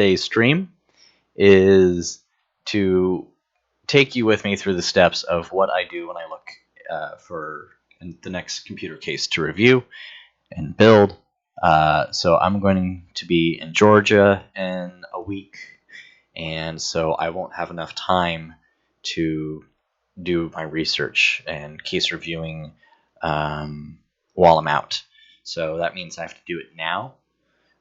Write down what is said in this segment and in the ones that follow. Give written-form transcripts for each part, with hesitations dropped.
today's stream is to take you with me through the steps of what I do when I look for the next computer case to review and build. So I'm going to be in Georgia in a week, and so I won't have enough time to do my research and case reviewing while I'm out. So that means I have to do it now,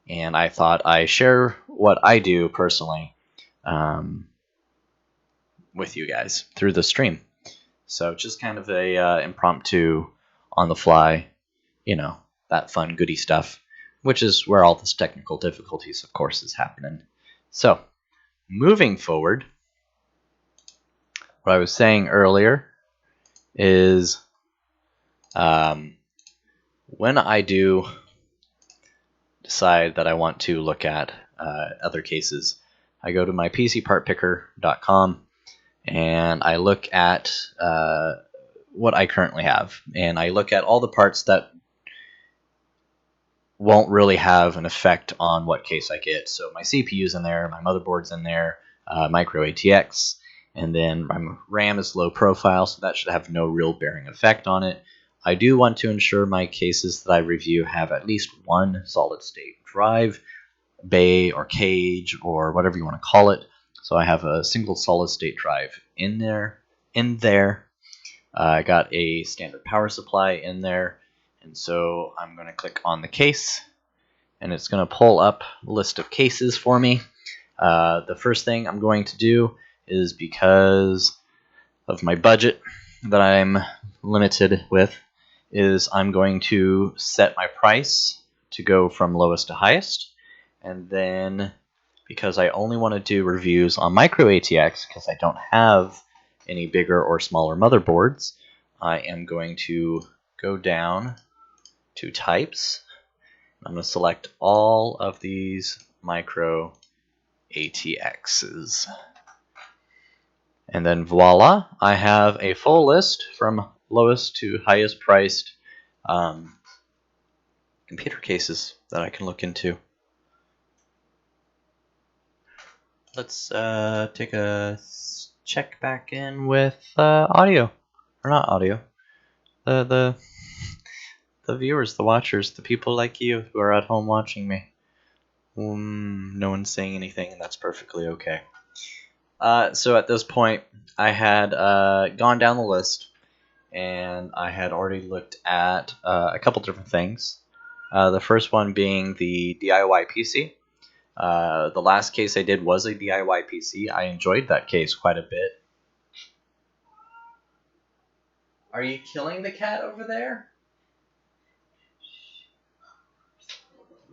and I thought I share what I do personally with you guys through the stream. So just kind of a impromptu, on the fly, that fun goody stuff, which is where all this technical difficulties, of course, is happening. So moving forward, what I was saying earlier is when I do decide that I want to look at other cases, I go to my PCPartPicker.com and I look at what I currently have, and I look at all the parts that won't really have an effect on what case I get. So my CPU's in there, my motherboard's in there, micro ATX, and then my RAM is low profile, so that should have no real bearing effect on it. I do want to ensure my cases that I review have at least one solid state drive, bay or cage, or whatever you want to call it. So I have a single solid state drive in there. I got a standard power supply in there, and so I'm going to click on the case, and it's going to pull up a list of cases for me. The first thing I'm going to do is, because of my budget that I'm limited with, is I'm going to set my price to go from lowest to highest, and then because I only want to do reviews on micro ATX because I don't have any bigger or smaller motherboards, I am going to go down to types. I'm going to select all of these micro ATXs. And then voila, I have a full list from lowest to highest priced computer cases that I can look into. Let's take a check back in with audio, or not audio. The viewers, the watchers, the people like you who are at home watching me. No one's saying anything, and that's perfectly okay. So at this point, I had gone down the list, and I had already looked at a couple different things. The first one being the DIY PC. The last case I did was a DIY PC. I enjoyed that case quite a bit. Are you killing the cat over there?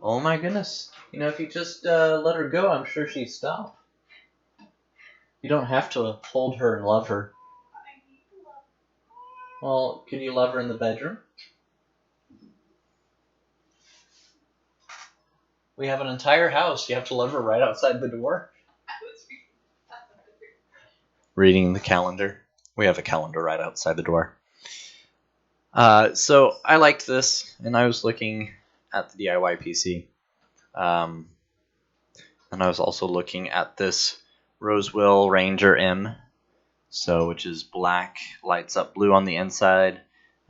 Oh my goodness. If you just let her go, I'm sure she'd stop. You don't have to hold her and love her. Well, could you love her in the bedroom? We have an entire house. You have to love her right outside the door? Reading the calendar. We have a calendar right outside the door. So I liked this, and I was looking at the DIY PC. And I was also looking at this Rosewill Ranger M, which is black, lights up blue on the inside.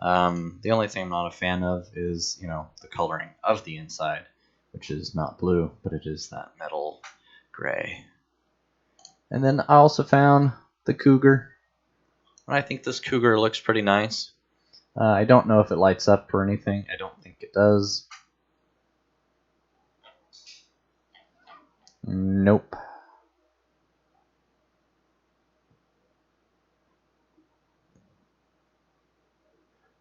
The only thing I'm not a fan of is, the coloring of the inside, which is not blue, but it is that metal gray. And then I also found the Cougar, and I think this Cougar looks pretty nice. I don't know if it lights up or anything. I don't think it does. Nope.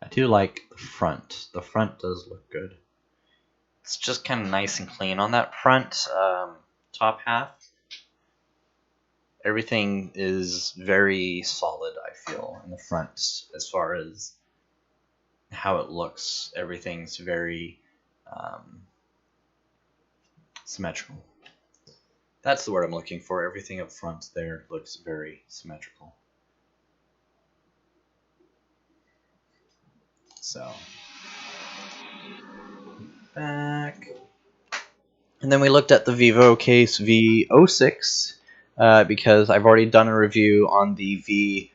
I do like the front. The front does look good. It's just kind of nice and clean on that front top half. Everything is very solid, I feel, in the front as far as how it looks. Everything's very symmetrical. That's the word I'm looking for. Everything up front there looks very symmetrical. So, back. And then we looked at the Vivo case V06 because I've already done a review on the V00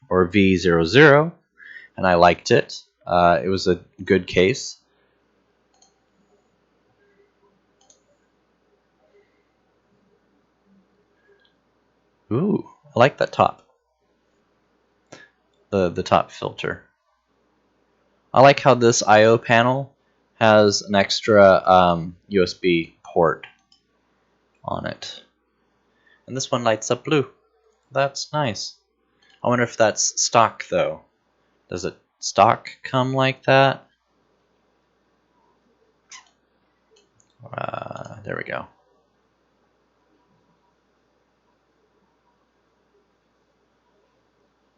or V00, and I liked it. It was a good case. Ooh, I like that top. The top filter. I like how this I/O panel has an extra USB port on it. And this one lights up blue. That's nice. I wonder if that's stock though. Does it stock come like that? There we go.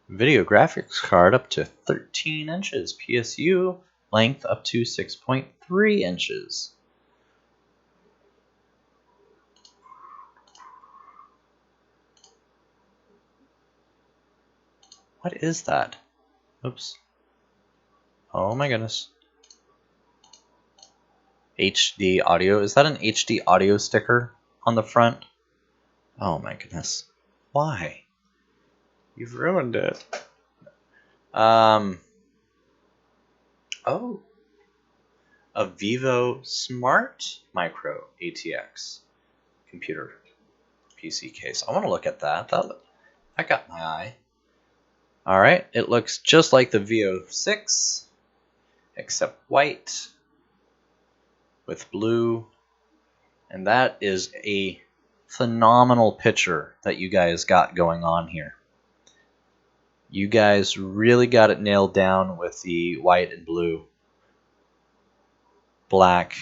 Video graphics card up to 13 inches. PSU length up to 6.3 inches. What is that? Oops. Oh my goodness. HD audio. Is that an HD audio sticker on the front? Oh my goodness. Why? You've ruined it. Oh. A Vivo Smart Micro ATX computer PC case. I want to look at that. That got my eye. Alright, it looks just like the V06, except white with blue. And that is a phenomenal picture that you guys got going on here. You guys really got it nailed down with the white and blue. Black,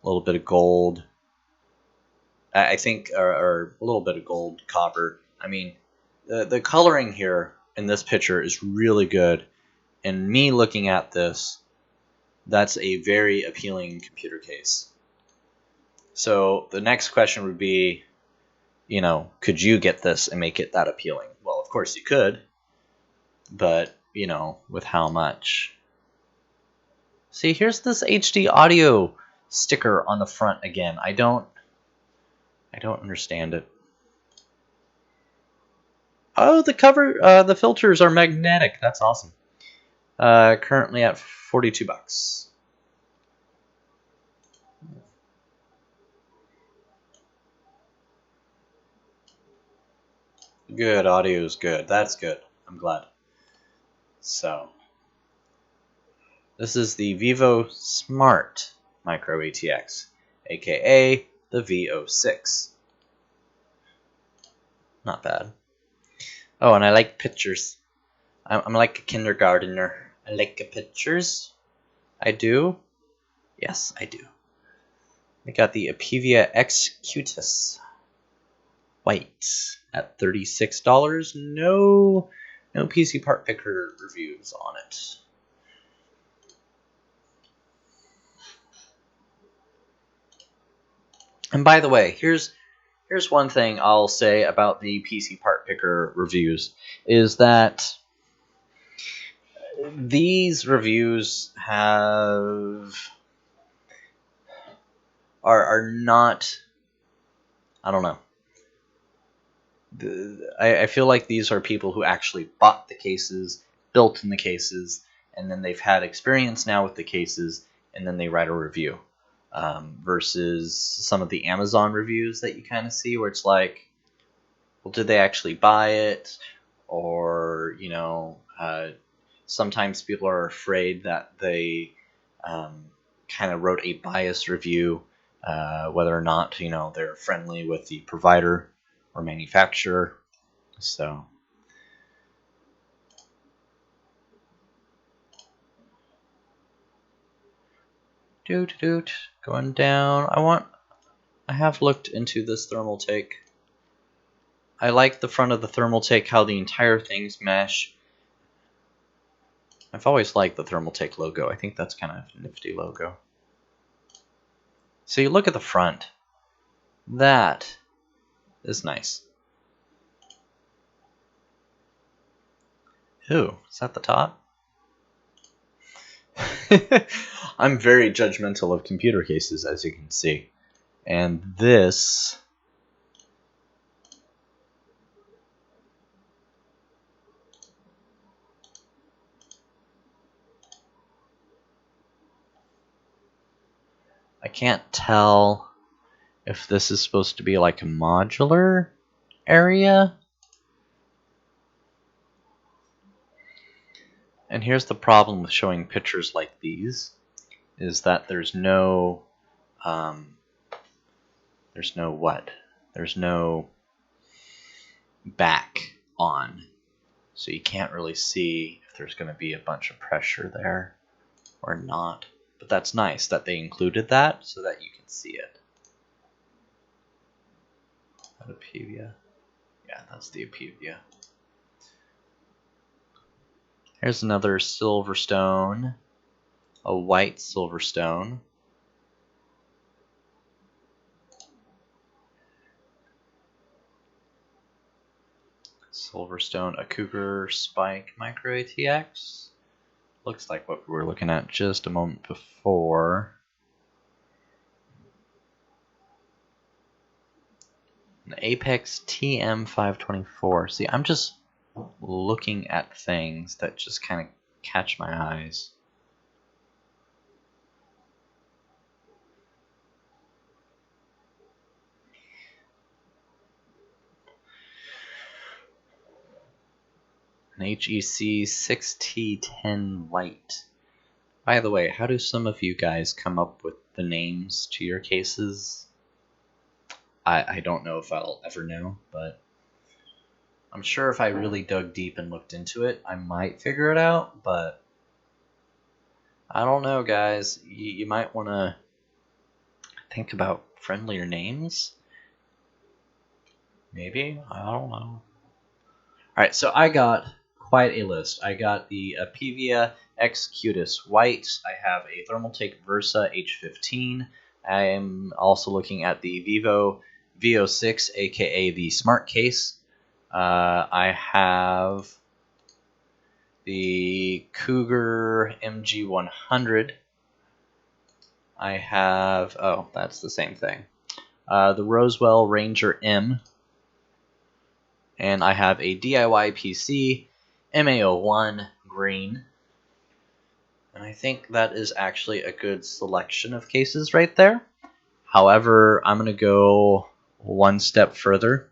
a little bit of gold. I think, or a little bit of gold, copper. I mean, the coloring here in this picture is really good. And me looking at this, that's a very appealing computer case. So the next question would be, you know, could you get this and make it that appealing? Well, of course you could, but, you know, with how much? See, here's this HD audio sticker on the front again. I don't understand it. Oh, the cover, the filters are magnetic. That's awesome. Currently at $42. Good, audio is good. That's good. I'm glad. So, this is the Vivo Smart Micro ATX, aka the V06. Not bad. Oh, and I like pictures. I'm like a kindergartner. I like pictures. I do. Yes, I do. I got the Apevia X Cutis white at $36. No PC part picker reviews on it. And by the way, here's one thing I'll say about the PC part picker reviews is that these reviews are not, I don't know. I feel like these are people who actually bought the cases, built in the cases, and then they've had experience now with the cases, and then they write a review. Versus some of the Amazon reviews that you kind of see where it's like, well, did they actually buy it? Or, you know, sometimes people are afraid that they kind of wrote a biased review, whether or not, you know, they're friendly with the provider or manufacturer. So going down. I have looked into this Thermaltake. I like the front of the Thermaltake, how the entire thing's mesh. I've always liked the Thermaltake logo. I think that's kind of a nifty logo. So you look at the front. That is nice. Ooh, is that the top? I'm very judgmental of computer cases, as you can see. And this... I can't tell if this is supposed to be like a modular area. And here's the problem with showing pictures like these, is that there's no back on. So you can't really see if there's going to be a bunch of pressure there or not. But that's nice that they included that so that you can see it. That Apevia? Yeah, that's the Apevia. Here's another silverstone, a white silverstone. Silverstone, a Cougar Spike Micro ATX. Looks like what we were looking at just a moment before. An Apex TM524. See, I'm just looking at things that just kind of catch my eyes. An HEC 6T10 Lite. By the way, how do some of you guys come up with the names to your cases? I don't know if I'll ever know, but I'm sure if I really dug deep and looked into it, I might figure it out, but I don't know, guys. You might want to think about friendlier names. Maybe? I don't know. Alright, so I got quite a list. I got the Apevia X Cutis White. I have a Thermaltake Versa H15. I am also looking at the Vivo VO6, aka the Smart Case. I have the Cougar MG100. I have, oh, that's the same thing. The Rosewell Ranger M. And I have a DIY PC MA01 green. And I think that is actually a good selection of cases right there. However, I'm going to go one step further.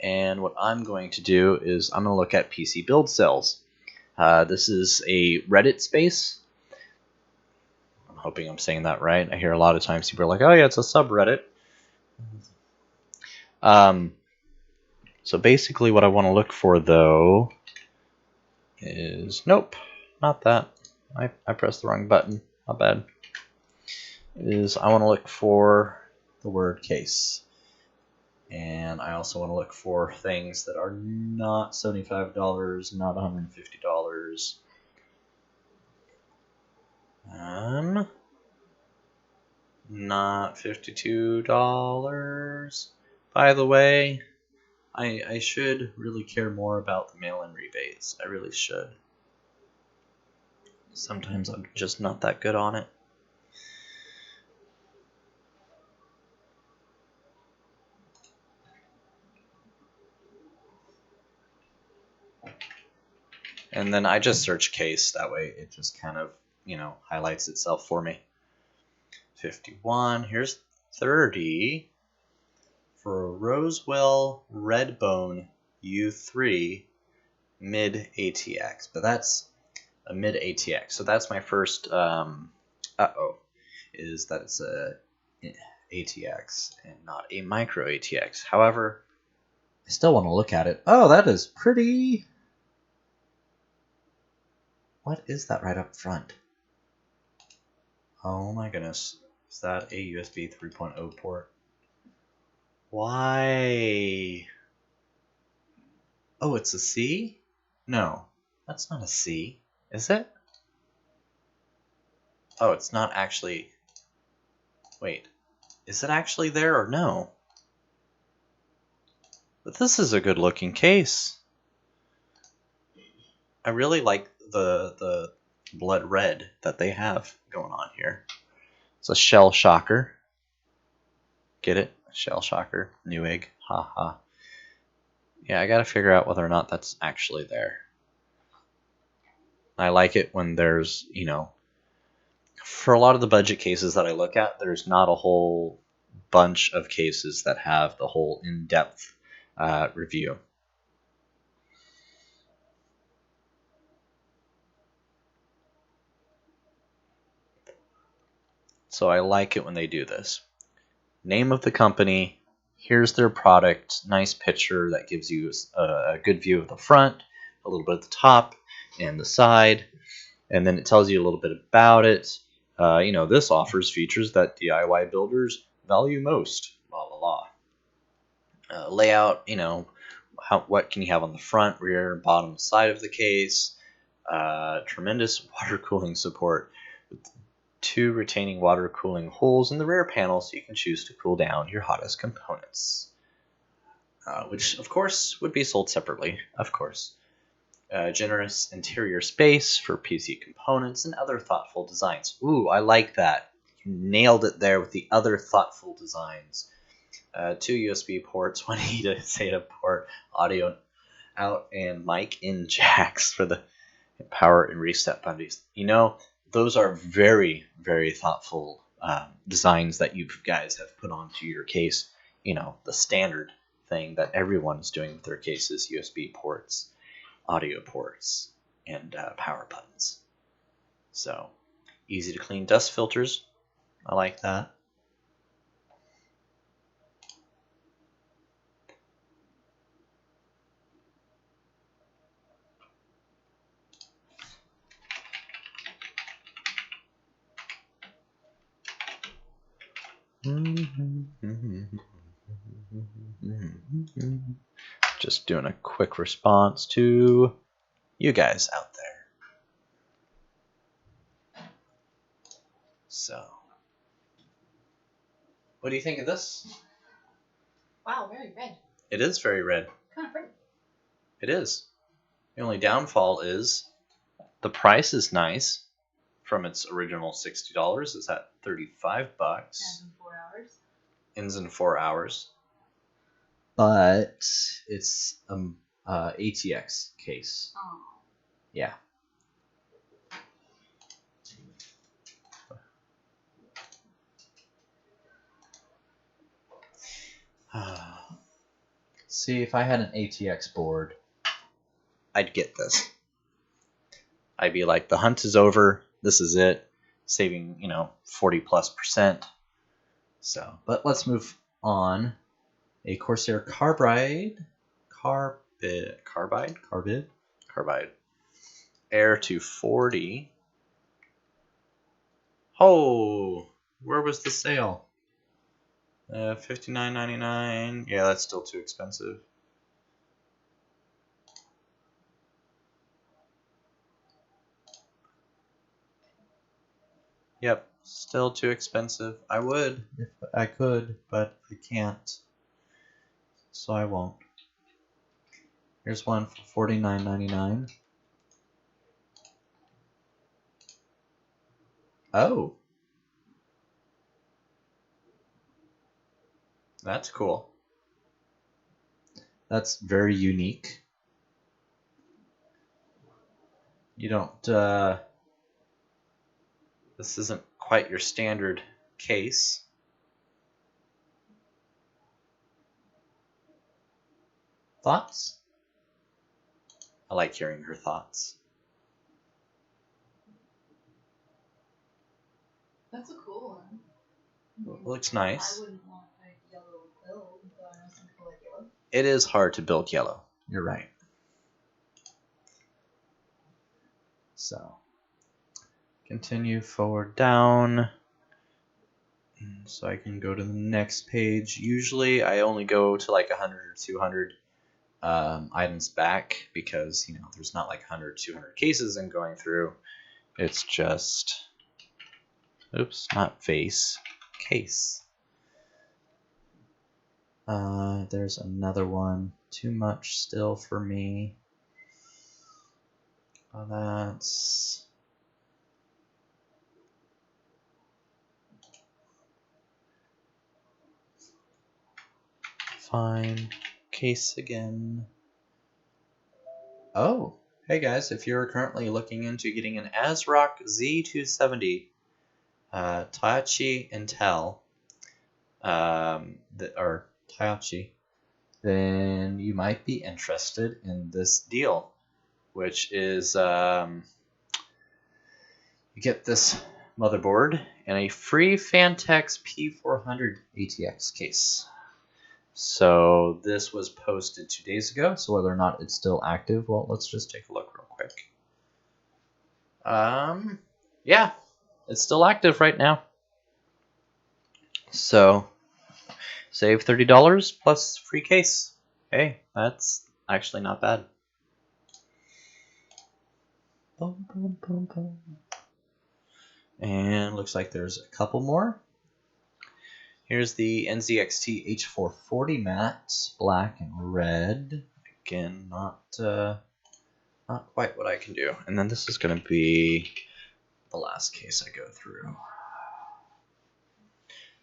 And what I'm going to do is I'm going to look at PC build cells. This is a Reddit space. I'm hoping I'm saying that right. I hear a lot of times people are like, oh yeah, it's a subreddit. So basically what I want to look for, though, is... Nope, not that. I pressed the wrong button. Not bad. Is I want to look for the word case. And I also want to look for things that are not $75, not $150. Not $52. By the way, I should really care more about the mail-in rebates. I really should. Sometimes I'm just not that good on it. And then I just search case. That way it just kind of, highlights itself for me. 51. Here's 30 for a Rosewell Redbone U3 mid ATX. But that's a mid ATX. So that's my first is that it's a ATX and not a micro ATX. However, I still want to look at it. Oh, that is pretty... What is that right up front? Oh my goodness. Is that a USB 3.0 port? Why? Oh, it's a C? No, that's not a C. Is it? Oh, it's not actually... Wait, is it actually there or no? But this is a good looking case. I really like the blood red that they have going on here. It's a shell shocker. Get it? Shell shocker. Newegg. Haha. Yeah, I gotta figure out whether or not that's actually there. I like it when there's, for a lot of the budget cases that I look at, there's not a whole bunch of cases that have the whole in-depth review. So I like it when they do this. Name of the company, here's their product, nice picture that gives you a good view of the front, a little bit at the top and the side, and then it tells you a little bit about it. This offers features that DIY builders value most, blah, blah, blah. Layout, what can you have on the front, rear, bottom, side of the case. Tremendous water cooling support with 2 retaining water cooling holes in the rear panel so you can choose to cool down your hottest components. Which, of course, would be sold separately, of course. Generous interior space for PC components and other thoughtful designs. Ooh, I like that. You nailed it there with the other thoughtful designs. 2 USB ports, 1 SATA port, audio out, and mic in jacks for the power and reset buttons. Those are very, very thoughtful designs that you guys have put onto your case. The standard thing that everyone is doing with their cases: USB ports, audio ports, and power buttons. So, easy to clean dust filters. I like that. Just doing a quick response to you guys out there. So, what do you think of this? Wow, very red. It is very red. Kind of pretty. It is. The only downfall is the price is nice. From its original $60, it's at $35. Ends in 4 hours. Ends in 4 hours. But it's ATX case. Oh. Yeah. See, if I had an ATX board, I'd get this. I'd be like, the hunt is over. This is it. Saving, 40+%. So, but let's move on. A Corsair Carbide Air 240. Oh, where was the sale? $59.99. Yeah, that's still too expensive. Yep, still too expensive. I would if I could, but I can't. So I won't. Here's one for $49.99. Oh. That's cool. That's very unique. You don't, this isn't quite your standard case. Thoughts? I like hearing her thoughts. That's a cool one. It looks nice. I wouldn't want a yellow build, but I know some people like yellow. It is hard to build yellow. You're right. So, continue forward down. So I can go to the next page. Usually I only go to like 100 or 200 items back because, there's not like 100, 200 cases I'm going through. It's just, oops, not face, case. There's another one. Too much still for me. That's find case again. Oh, hey guys, if you're currently looking into getting an ASRock Z270 Taichi Intel, or Taichi, then you might be interested in this deal, which is you get this motherboard and a free Fantex P400 ATX case. So this was posted 2 days ago, so whether or not it's still active, well, let's just take a look real quick. Yeah, it's still active right now. So save $30 plus free case. Hey, that's actually not bad. Boom, boom, boom, boom. And looks like there's a couple more. Here's the NZXT H440 matte, black and red. Again, not quite what I can do. And then this is going to be the last case I go through.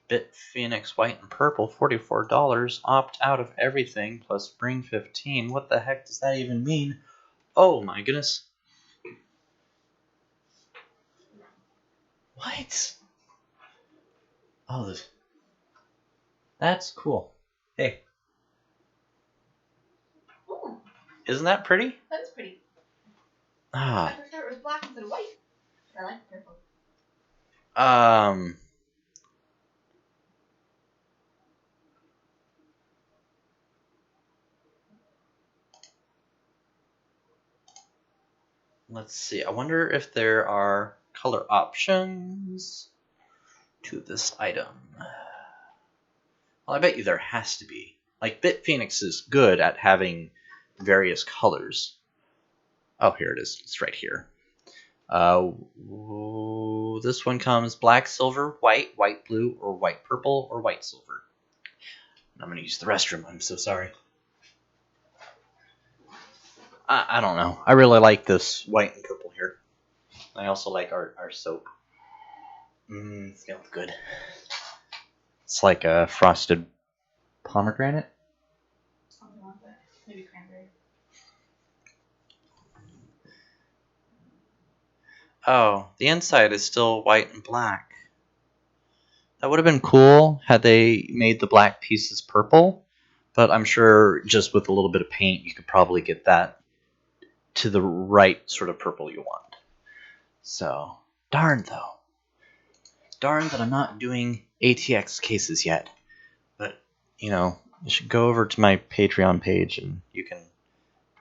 Bitphoenix white and purple, $44. Opt out of everything plus bring 15. What the heck does that even mean? Oh my goodness. What? Oh, that's cool. Hey. Ooh, Isn't that pretty? that's pretty. Ah. I prefer it was black instead of white. I like purple. Let's see. I wonder if there are color options to this item. Well, I bet you there has to be. Like, Bitphoenix is good at having various colors. Oh, here it is. It's right here. This one comes black, silver, white, white, blue, or white, purple, or white, silver. I'm going to use the restroom. I'm so sorry. I don't know. I really like this white and purple here. I also like our soap. It smells good. It's like a frosted pomegranate. Something like that. Maybe cranberry. Oh, the inside is still white and black. That would have been cool had they made the black pieces purple, but I'm sure just with a little bit of paint you could probably get that to the right sort of purple you want. So, darn though. Darn that I'm not doing ATX cases yet. But, you know, you should go over to my Patreon page and you can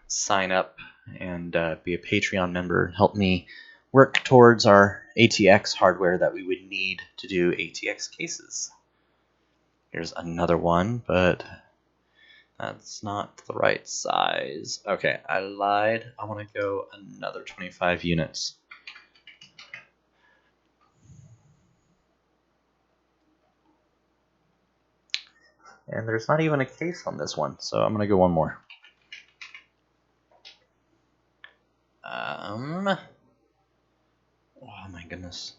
sign up and be a Patreon member and help me work towards our ATX hardware that we would need to do ATX cases. Here's another one, but that's not the right size. Okay, I lied. I want to go another 25 units. And there's not even a case on this one, so I'm going to go one more. Oh my goodness.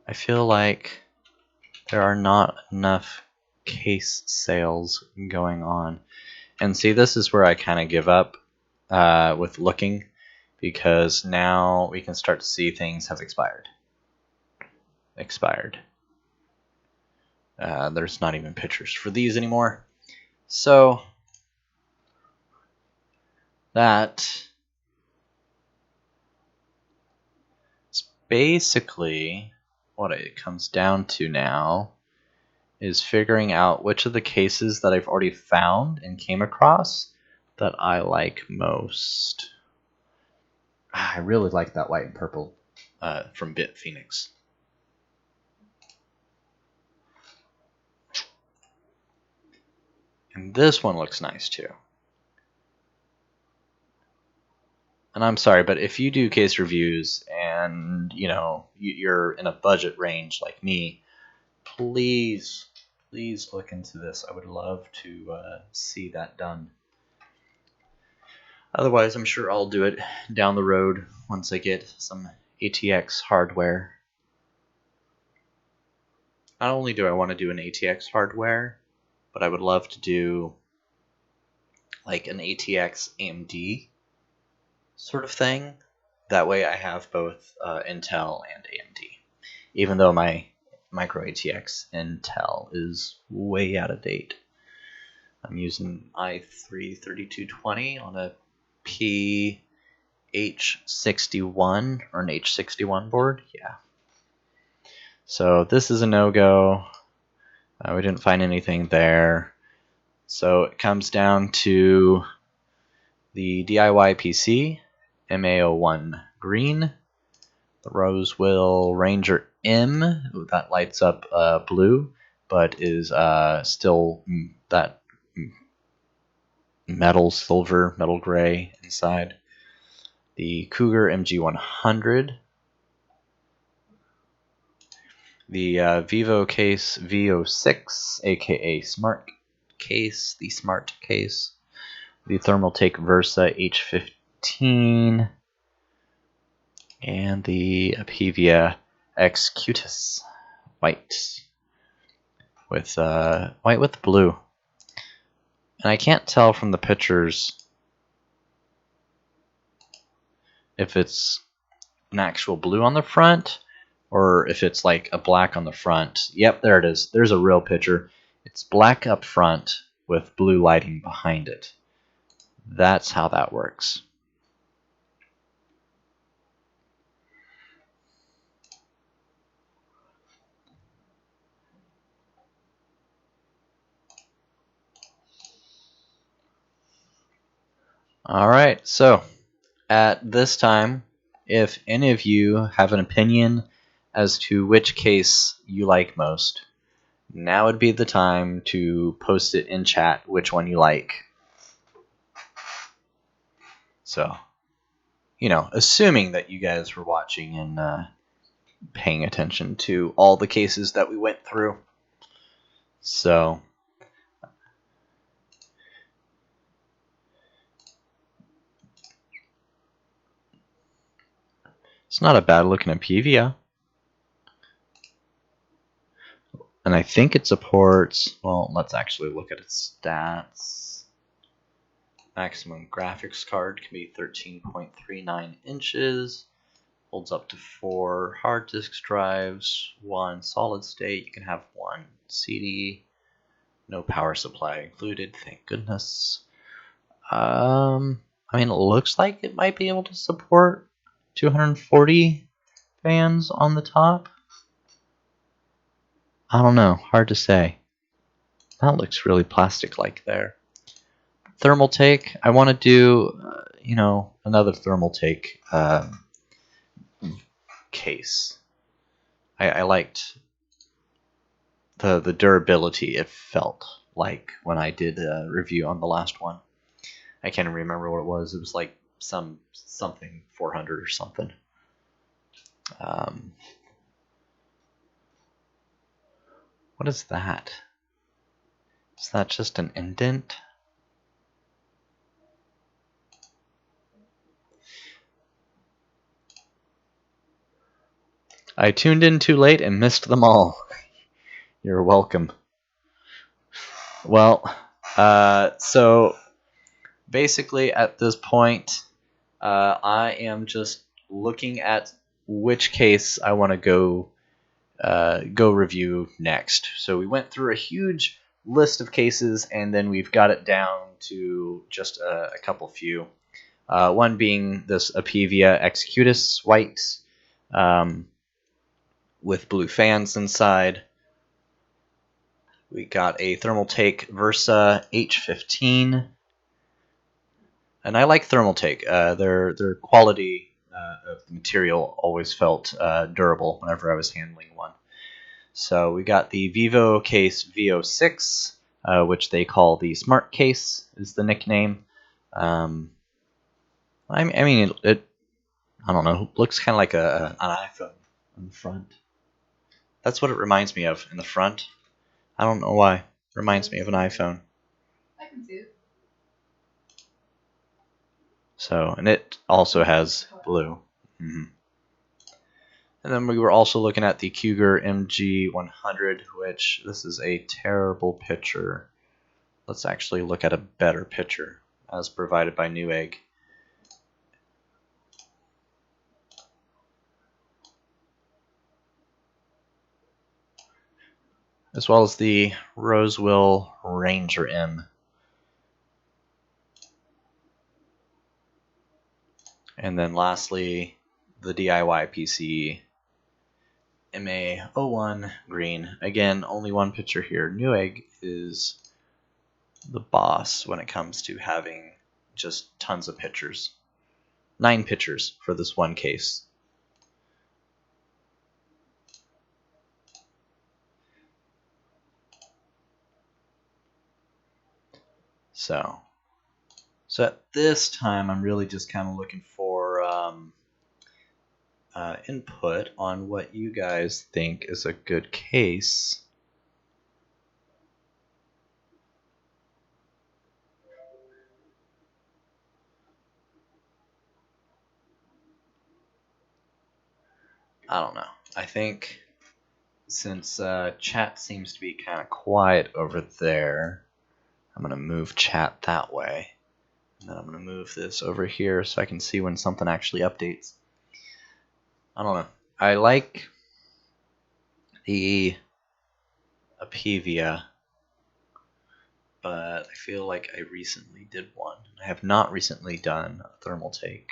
I feel like there are not enough case sales going on. And see, this is where I kind of give up with looking, because now we can start to see things have expired. There's not even pictures for these anymore. So that is basically what it comes down to now, is figuring out which of the cases that I've already found and came across that I like most. I really like that white and purple from Bitphoenix. And this one looks nice too. And I'm sorry, but if you do case reviews and, you know, you're in a budget range like me, please look into this. I would love to see that done. Otherwise, I'm sure I'll do it down the road once I get some ATX hardware. not only do I want to do an ATX hardware, but I would love to do like an ATX AMD sort of thing. That way I have both Intel and AMD. Even though my micro ATX Intel is way out of date. I'm using i3 3220 on a PH61 or an H61 board. Yeah. So this is a no-go. We didn't find anything there. So it comes down to the DIY PC, MA01 green, the Rosewill Ranger M, that lights up blue, but is still that metal silver, metal gray inside. The Cougar MG100, the Vivo Case V06, aka Smart Case, the Smart Case, the Thermaltake Versa H15, and the Apivia Excutus white with blue. And I can't tell from the pictures if it's an actual blue on the front or if it's like a black on the front. Yep, there it is. There's a real picture. It's black up front with blue lighting behind it. That's how that works. Alright, so at this time, if any of you have an opinion as to which case you like most, now would be the time to post it in chat which one you like. So, assuming that you guys were watching and paying attention to all the cases that we went through. So, it's not a bad looking Apivia. And I think it supports, well, let's actually look at its stats. Maximum graphics card can be 13.39 inches. Holds up to 4 hard disk drives, 1 solid state. You can have 1 CD. No power supply included, thank goodness. It looks like it might be able to support 240 fans on the top. I don't know, hard to say. That looks really plastic-like there. Thermaltake, I want to do, another Thermaltake case. I liked the durability it felt like when I did a review on the last one. I can't even remember what it was. It was like something 400 or something. What is that? Is that just an indent? I tuned in too late and missed them all. You're welcome. Well, so basically at this point, I am just looking at which case I want to go review next. So we went through a huge list of cases, and then we've got it down to just a couple few. One being this Apivia Excutus white with blue fans inside. We got a Thermaltake Versa H15. And I like Thermaltake. Their quality of the material always felt durable whenever I was handling one. So we got the Vivo Case V06, which they call the Smart Case, is the nickname. It I don't know, looks kind of like an iPhone on the front. That's what it reminds me of in the front. I don't know why. It reminds me of an iPhone. I can see it. So, and it also has blue. And then we were also looking at the Cougar MG100, which this is a terrible picture. Let's actually look at a better picture as provided by Newegg. As well as the Rosewill Ranger M. And then lastly, the DIY PC MA01 green. Again, only one picture here. Newegg is the boss when it comes to having just tons of pictures. 9 pictures for this one case. So at this time, I'm really just kind of looking for input on what you guys think is a good case. I don't know. I think since chat seems to be kind of quiet over there, I'm going to move chat that way. And then I'm going to move this over here so I can see when something actually updates. I don't know. I like the Apevia, but I feel like I recently did one. I have not recently done a thermal take.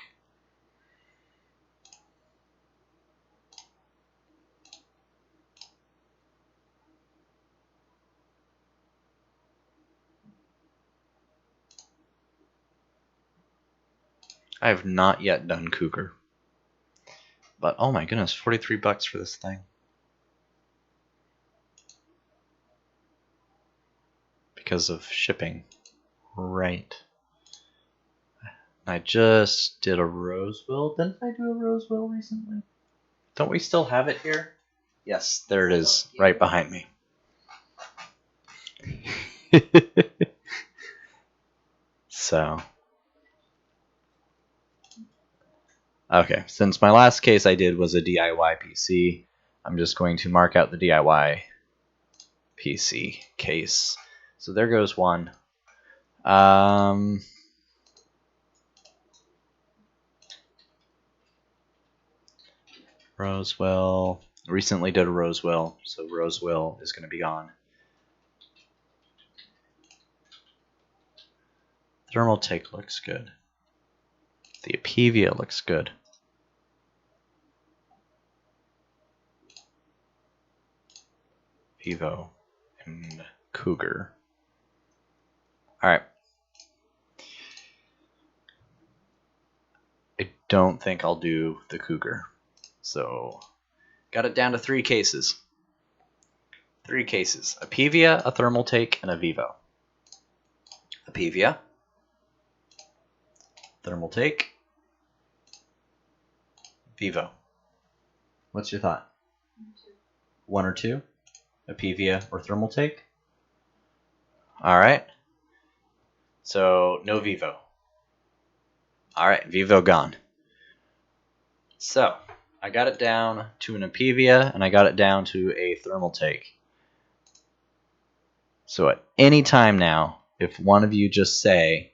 I have not yet done Cougar. But oh my goodness, 43 bucks for this thing. Because of shipping. Right. I just did a Rosewill. Didn't I do a Rosewill recently? Don't we still have it here? Yes, there it is, right behind me. So. Okay, since my last case I did was a DIY PC, I'm just going to mark out the DIY PC case. So there goes one. Rosewill. Recently did a Rosewill, so Rosewill is going to be gone. Thermal take looks good. The Apevia looks good. Vivo and Cougar. Alright. I don't think I'll do the Cougar. So, got it down to 3 cases. 3 cases. Apevia, a thermal take, and a Vivo. Apevia. Thermal take. Vivo. What's your thought? 1 or 2? Apevia or thermal take? Alright. So, no Vivo. Alright, Vivo gone. So, I got it down to an Apevia, and I got it down to a thermal take. So at any time now, if one of you just say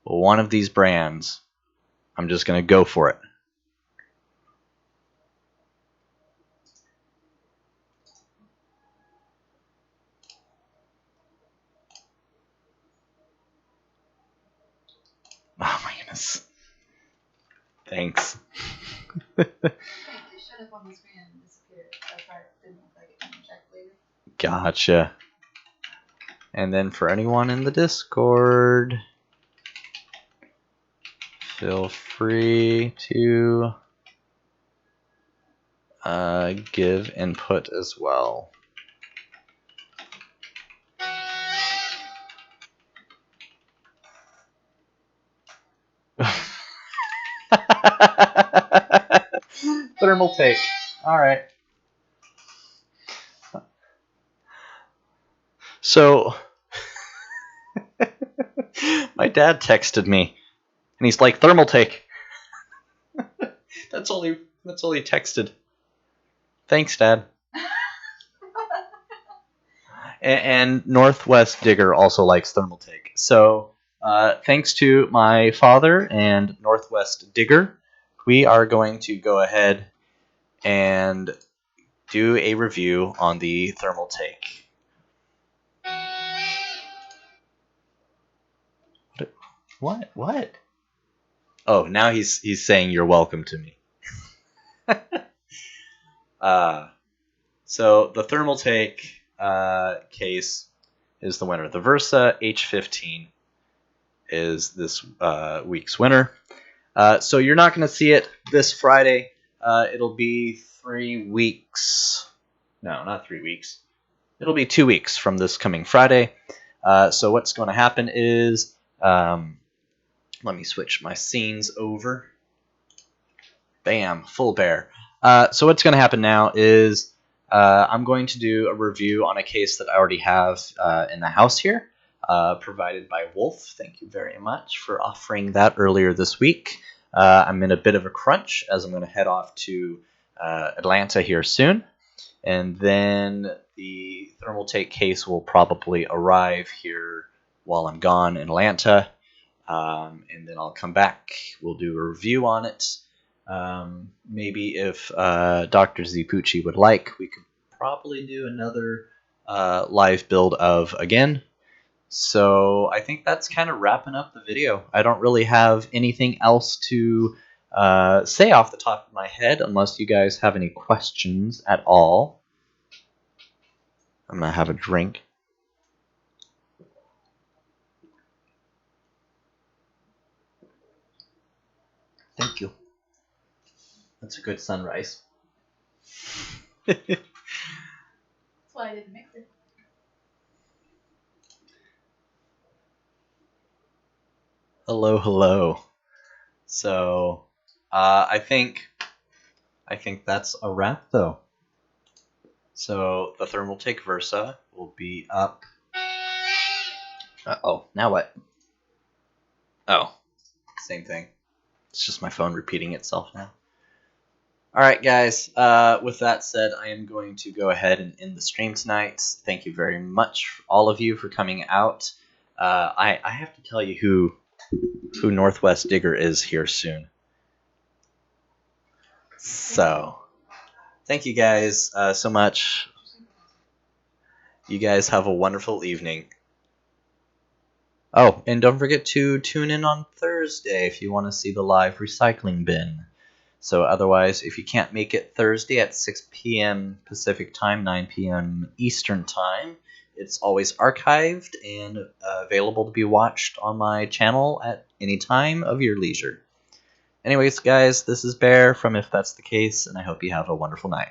one of these brands, I'm just going to go for it. Oh my goodness. Thanks. It showed up on the screen and disappeared. That's why it didn't look like it can check later. Gotcha. And then for anyone in the Discord, feel free to give input as well. Thermal take. Alright. So, my dad texted me, and he's like, thermal take. That's all he texted. Thanks, Dad. And Northwest Digger also likes Thermaltake. So thanks to my father and Northwest Digger, we are going to go ahead and do a review on the Thermaltake. What? Oh, now he's saying you're welcome to me. So the Thermaltake case is the winner. The Versa H15 is this week's winner. So you're not going to see it this Friday. It'll be 3 weeks. No, not 3 weeks. It'll be 2 weeks from this coming Friday. So what's going to happen is, let me switch my scenes over. Bam, full bear. So what's going to happen now is I'm going to do a review on a case that I already have in the house here, provided by Wolf. Thank you very much for offering that earlier this week. I'm in a bit of a crunch as I'm going to head off to Atlanta here soon. And then the Thermaltake case will probably arrive here while I'm gone in Atlanta. And then I'll come back. We'll do a review on it. Maybe if Dr. Zipucci would like, we could probably do another live build of Again. So I think that's kind of wrapping up the video. I don't really have anything else to say off the top of my head unless you guys have any questions at all. I'm going to have a drink. Thank you. That's a good sunrise. That's why I didn't mix it. Hello. So, I think that's a wrap, though. So the Thermaltake Versa will be up. Uh-oh, now what? Oh, same thing. It's just my phone repeating itself now. Alright, guys, with that said, I am going to go ahead and end the stream tonight. Thank you very much, all of you, for coming out. I have to tell you who Northwest Digger is here soon. So, thank you guys so much. You guys have a wonderful evening. Oh, and don't forget to tune in on Thursday if you want to see the live recycling bin. So otherwise, if you can't make it Thursday at 6 p.m. Pacific Time, 9 p.m. Eastern Time, it's always archived and available to be watched on my channel at any time of your leisure. Anyways, guys, this is Bear from If That's the Case, and I hope you have a wonderful night.